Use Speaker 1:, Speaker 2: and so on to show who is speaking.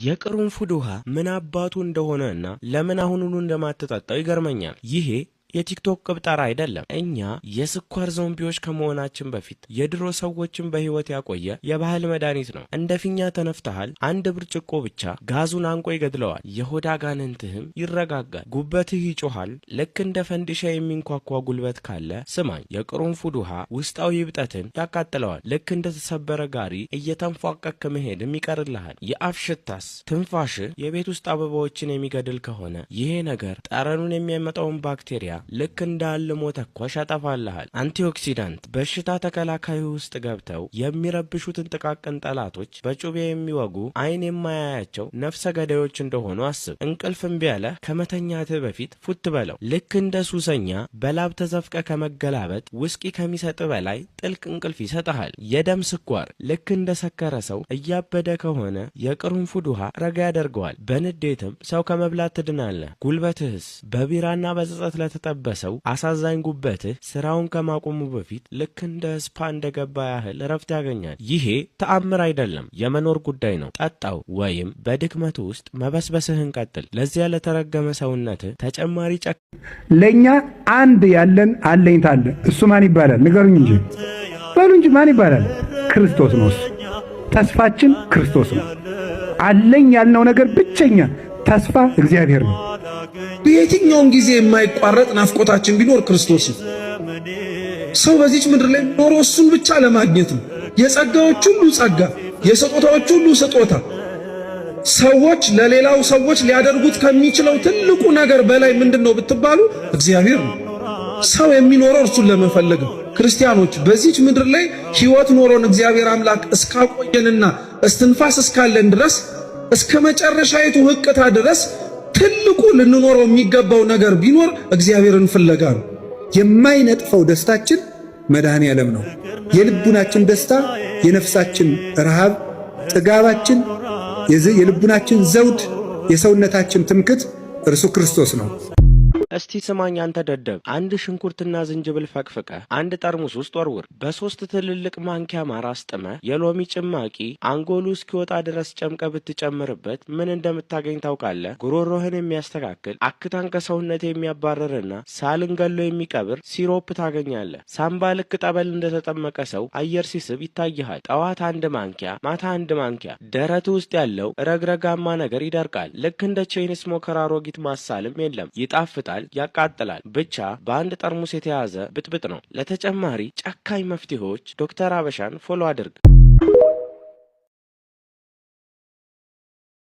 Speaker 1: የቅርንፉድ ውሃ ምን አባቱ እንደሆነና ለምን አሁኑኑ እንደማትጠጣው ይገርመኛል። ይሄ የቲክቶክ ቅብጠራ አይደለም። እኛ የስኳር ዞምቢዎች ከመሆናችን በፊት የድሮ ሰዎችን በህይወት ያቆየ የባህል መድኃኒት ነው። እንደ ፊኛ ተነፍተሃል፣ አንድ ብርጭቆ ብቻ ጋዙን አንቆ ይገድለዋል። የሆድ አጋንንትህም ይረጋጋል፣ ጉበትህ ይጮሃል። ልክ እንደ ፈንዲሻ የሚንኳኳ ጉልበት ካለ ስማኝ፣ የቅርንፉድ ውሃ ውስጣዊ እብጠትን ያቃጥለዋል። ልክ እንደ ተሰበረ ጋሪ እየተንፏቀክ መሄድም ይቀርልሃል። የአፍ ሽታስ ትንፋሽህ የቤት ውስጥ አበባዎችን የሚገድል ከሆነ ይሄ ነገር ጠረኑን የሚያመጣውን ባክቴሪያ ልክ እንዳልሞ ተኳሽ ያጠፋልሃል። አንቲኦክሲዳንት በሽታ ተከላካዩ ውስጥ ገብተው የሚረብሹትን ጥቃቅን ጠላቶች በጩቤ የሚወጉ አይን የማያያቸው ነፍሰ ገዳዮች እንደሆኑ አስብ። እንቅልፍ እምቢ ያለ ከመተኛትህ በፊት ፉት በለው። ልክ እንደ ሱሰኛ በላብ ተዘፍቀ ከመገላበጥ ውስኪ ከሚሰጥ በላይ ጥልቅ እንቅልፍ ይሰጥሃል። የደም ስኳር ልክ እንደ ሰከረ ሰው እያበደ ከሆነ የቅርንፉድ ውሃ ረጋ ያደርገዋል። በንዴትም ሰው ከመብላት ትድናለህ። ጉልበትህስ በቢራና በጸጸት ለተጠበሰው አሳዛኝ ጉበትህ ስራውን ከማቆሙ በፊት ልክ እንደ ስፓ እንደገባ ያህል እረፍት ያገኛል። ይሄ ተአምር አይደለም፣ የመኖር ጉዳይ ነው። ጠጣው ወይም በድክመቱ ውስጥ መበስበስህን ቀጥል። ለዚያ ለተረገመ ሰውነትህ ተጨማሪ
Speaker 2: ለኛ አንድ ያለን አለኝታ አለ። እሱ ማን ይባላል? ንገሩኝ እንጂ በሉ እንጂ ማን ይባላል? ክርስቶስ ነው። ተስፋችን ክርስቶስ ነው። አለኝ ያልነው ነገር ብቸኛ ተስፋ እግዚአብሔር ነው።
Speaker 3: በየትኛውም ጊዜ የማይቋረጥ ናፍቆታችን ቢኖር ክርስቶስ ነው። ሰው በዚች ምድር ላይ ኖሮ እሱን ብቻ ለማግኘት ነው። የጸጋዎች ሁሉ ጸጋ፣ የስጦታዎች ሁሉ ስጦታ ሰዎች ለሌላው ሰዎች ሊያደርጉት ከሚችለው ትልቁ ነገር በላይ ምንድነው ብትባሉ እግዚአብሔር ነው። ሰው የሚኖረው እርሱን ለመፈለግ ነው። ክርስቲያኖች በዚች ምድር ላይ ሕይወት ኖሮን እግዚአብሔር አምላክ እስካቆየንና እስትንፋስ እስካለን ድረስ እስከ መጨረሻይቱ ህቅታ ድረስ ትልቁ ልንኖረው የሚገባው ነገር ቢኖር እግዚአብሔርን ፍለጋ ነው።
Speaker 2: የማይነጥፈው ደስታችን መድኃኔዓለም ነው። የልቡናችን ደስታ፣ የነፍሳችን ረሃብ፣ ጥጋባችን፣ የልቡናችን ዘውድ፣ የሰውነታችን ትምክት እርሱ ክርስቶስ ነው።
Speaker 1: እስቲ ስማኝ አንተ ደደብ፣ አንድ ሽንኩርትና ዝንጅብል ፈቅፍቀ አንድ ጠርሙስ ውስጥ ወርውር። በሶስት ትልልቅ ማንኪያ ማር አስጥመ የሎሚ ጭማቂ አንጎሉ እስኪወጣ ድረስ ጨምቀ ብትጨምርበት ምን እንደምታገኝ ታውቃለህ? ጉሮሮህን የሚያስተካክል አክታን ከሰውነት የሚያባረርና ሳልን ገሎ የሚቀብር ሲሮፕ ታገኛለህ። ሳምባ ልክ ጠበል እንደተጠመቀ ሰው አየር ሲስብ ይታይሃል። ጠዋት አንድ ማንኪያ፣ ማታ አንድ ማንኪያ። ደረቱ ውስጥ ያለው ረግረጋማ ነገር ይደርቃል። ልክ እንደ ቼን ስሞከር አሮጊት ማሳልም የለም። ይጣፍጣል፣ ያቃጥላል። ብቻ በአንድ ጠርሙስ የተያዘ ብጥብጥ ነው። ለተጨማሪ ጨካኝ መፍትሄዎች ዶክተር አበሻን ፎሎ አድርግ።